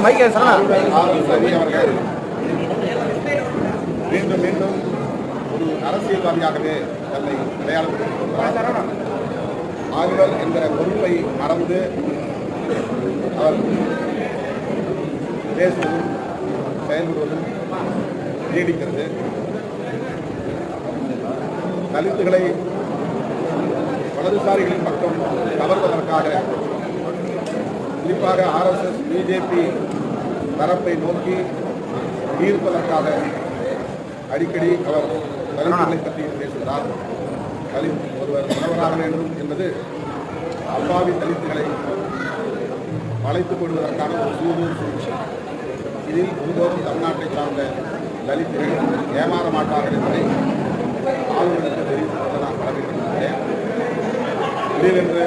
மைக்கே சரணா மீண்டும் மீண்டும் ஒரு அரசியல்வாதியாகவே தன்னை அடையாளப்படுத்திக் ஆளுநர் என்கிற பொறுப்பை மறந்து அவர் பேசுவதும் செயல்படுவதும் நீடிக்கிறது. தலித்துகளை வலதுசாரிகளின் பக்கம் கவர்வதற்காக குறிப்பாக RSS பிஜேபி தரப்பை நோக்கி ஈர்ப்பதற்காக அடிக்கடி அவர் தலித்துகளை பற்றி பேசுகிறார். தலித் ஒருவர் உணவராக வேண்டும் என்பது அப்பாவி தலித்துகளை வளைத்துக் கொள்வதற்கான ஒரு சூழ்ச்சி. இதில் ஒருபோதும் தமிழ்நாட்டை சார்ந்த தலித்துகள் ஏமாற மாட்டார்கள் என்பதை ஆளுநருக்கு தெரிவித்துக் கொள்ள நான் கடமைப்பட்டிருக்கிறேன். திடீரென்று